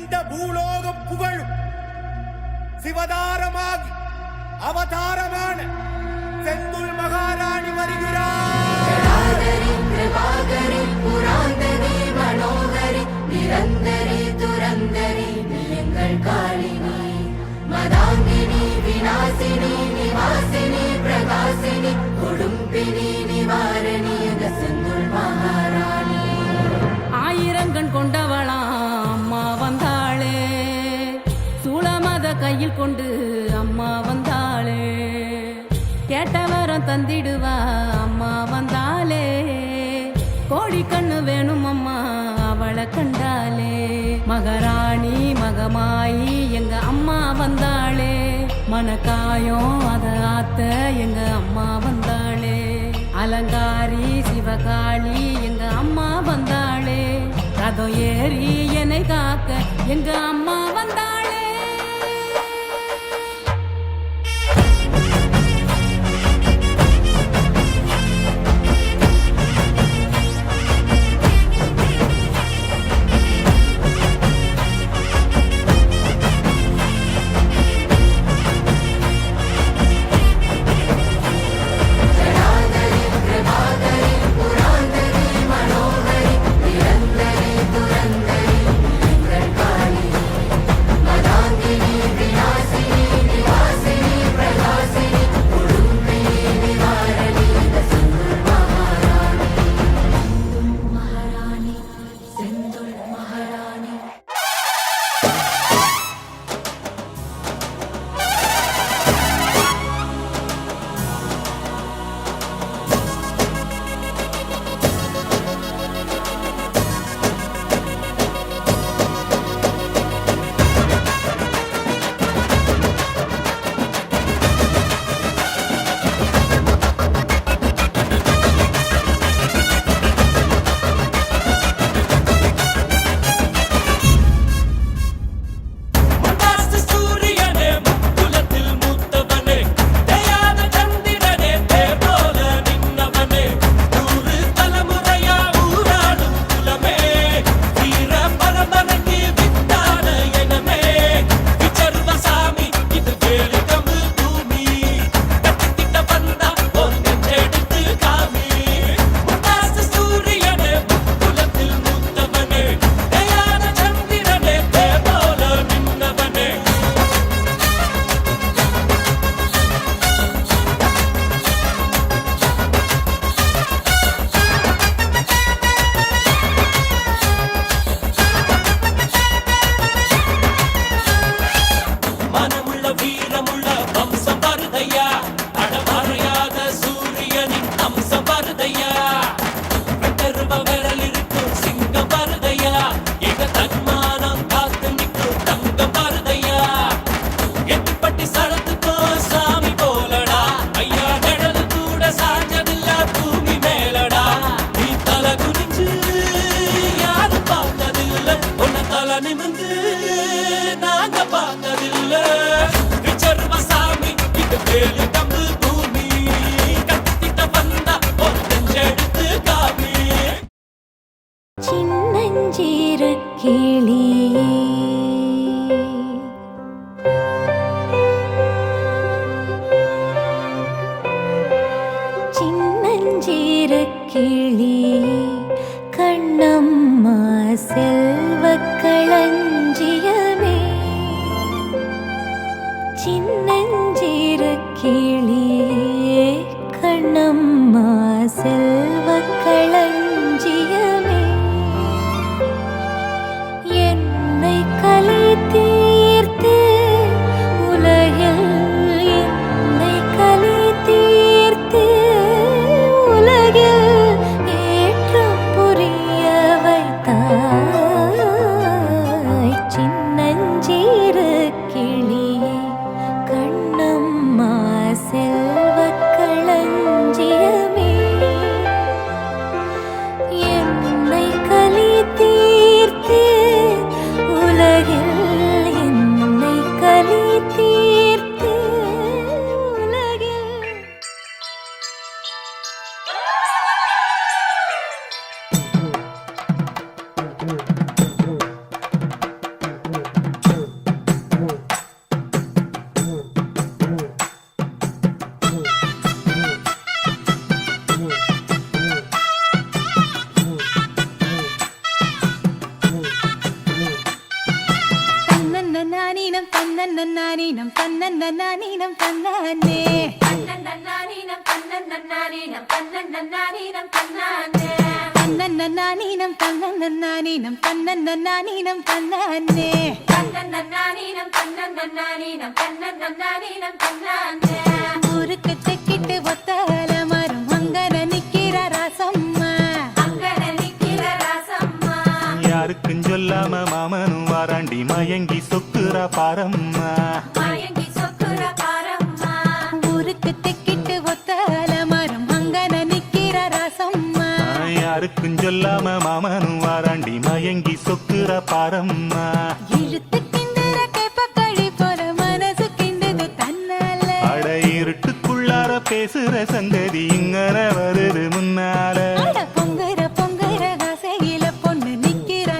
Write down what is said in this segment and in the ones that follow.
இந்த பூலோகம் புகழும் சிவதாரமாகி அவதாரமான செந்துள் மகாராணி வருகிறார். நிரந்தரி துரந்தரி எங்கள் காளினி மதாங்கினி விநாசினி நிவாசினி பிரகாசினி கொடும்பினி நிவாரணி செந்துள் மகாராணி. ஆயிரங்கண் கொண்டவளா அம்மா வந்தாளே, சூளமத கையில் கொண்டு அம்மா வந்தாளே, கேட்டவரம் தந்திடுவா அம்மா வந்தாளே, கோடி கண்ணு வேணும் அம்மா அவளை கண்டாலே. மகாராணி மகமாயி எங்க அம்மா வந்தாளே, மனக்காயம் அத ஆத்த எங்க அம்மா வந்தாளே, அலங்காரி சிவகாளி எங்க அம்மா வந்தாளே, ரதம் ஏறி என்னை காக்க எங்க அம்மா வந்தாளே. கண்ணம்மா செல்வக் களஞ்சியமே, சின்னஞ்சிறு கிளியே கண்ணம்மா செல்வக் களஞ்சியமே, என்னை கலை தீர்த்து உலகில் என்னை கலை தீர்த்து உலகில் ஏற்றம் புரிய வைத்தாய், சின்னஞ்சிறு கிளியே கண்ணம்மா செல்வக் களஞ்சியமே. தன்னன்னீனம் தன்னானே தன்னன்னீனம் தன்னன்னீனம் தன்னன்னீனம் தன்னானே தன்னன்னீனம் தன்னன்னீனம் தன்னன்னீனம் தன்னானே தன்னன்னீனம் தன்னன்னீனம் தன்னன்னீனம் தன்னானே ஊருக்கு தெக்கிட்டு ஒத்தால மரம் அங்கன நிக்கிற ராசம்மா அங்கன நிக்கிற ராசம்மா யாருக்கும் சொல்லாம மாமனும் வாராண்டி மயங்கி சொக்குற பாரம்மா மயங்கி சொக்குற பாரம்மா ஊருக்கு தெக்கிட்டு ஒத்தால மரம் அங்கன நிக்கிற ராசம்மா யாருக்கும் சொல்லாம மாமனும் வாராண்டி மயங்கி சொக்குற பாரம்மா இழுத்து கிண்டுற கேப்பக்களி போல மனசு கிண்டுது தன்னால அட இருட்டுக்குள்ளார பேசுற சந்ததி இங்கன வருது முன்னால அட பொங்குற ஆசையில பொண்ணு நிக்கிற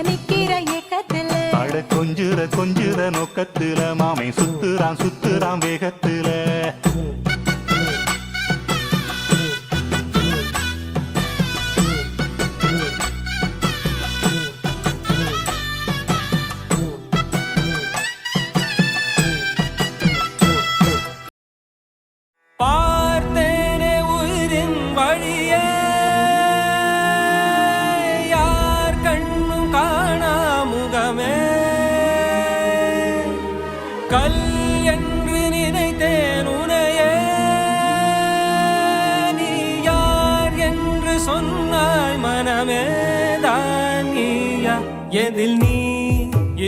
ஏக்கத்துல அட கொஞ்சுற நோக்கத்துல மாமை சுத்துறான் வேகத்துல பார்த்தேனே உயிரின் வழியே யார் கண்ணும் காணா முகமே கல் என்று நினைத்தேன் உனையே நீ யார் என்று சொன்னாய் மனமே தான் நீயா எதில் நீ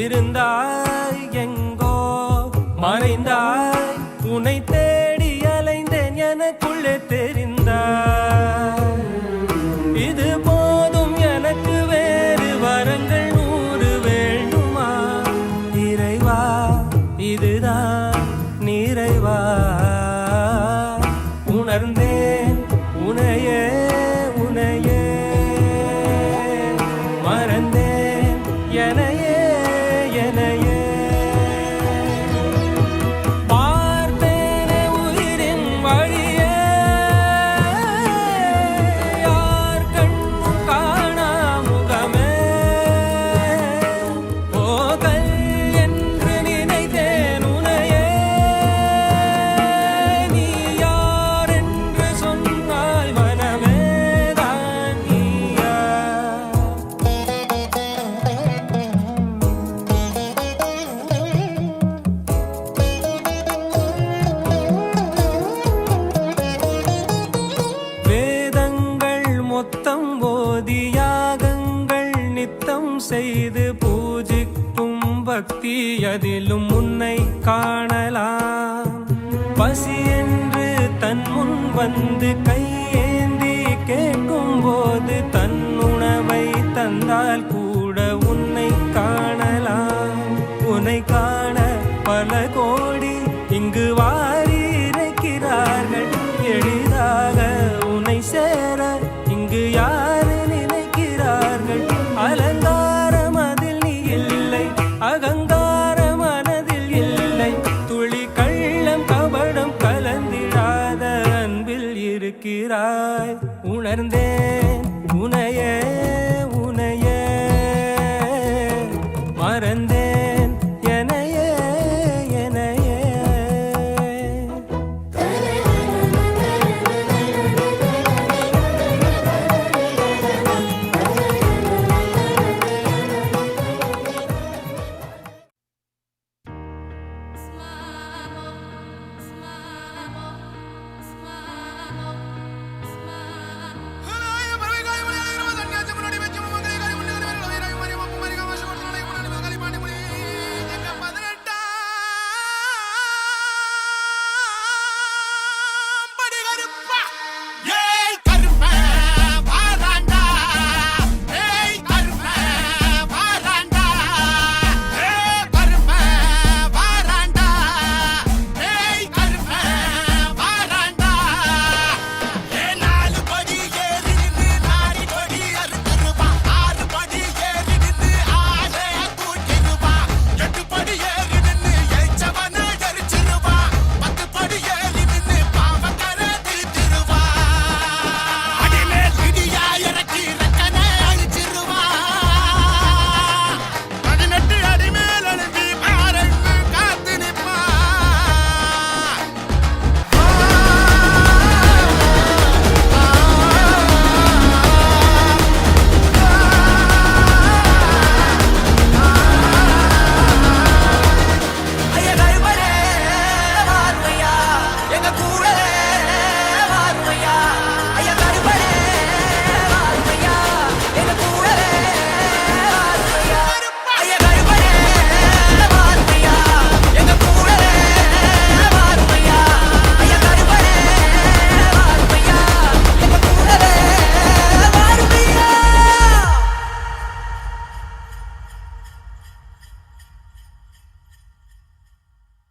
இருந்தாய் எங்கோ மறைந்தாய் உன்னை தேடி அலைந்தேன் எனக்குள்ளே தெரிந்தாய் இது போதும் எனக்கு வேறு வரங்கள் 100 வேண்டுமா இறைவா இதுதான் நிறைவா உணர்ந்தேன் உனையே மறந்தேன் எனையே பார்த்தேனே உயிரின் வழியே யார் கண்ணும் காணா முகமே போகல் என்று நினைத்தேன் உனையே நீ யார் என்று சொன்னாய் மனமே தான் நீயா வேதங்கள் மொத்தம் ஓதி யாகங்கள் நித்தம் செய்து பூஜிக்கும் பக்தி அதிலும் உன்னை காணலாம் பசி என்று தன் முன் வந்து கையேந்தி கேட்கும் போது தன் உணவை தந்தால் கூட உன்னை காணலாம் உன்னை காண பல கோடி இங்கு வாரி இறைக்கிறார்கள் எளிதாக உன்னை சேர இங்கு யாரு நினைக்கிறார்கள் அலங்காரம் அதில் நீ இல்லை அகங்கார மனதில் இல்லை துளி கள்ளம் கபடம் கலந்திடாத அன்பில் இருக்கிறாய் உணர்ந்தேன் உனையே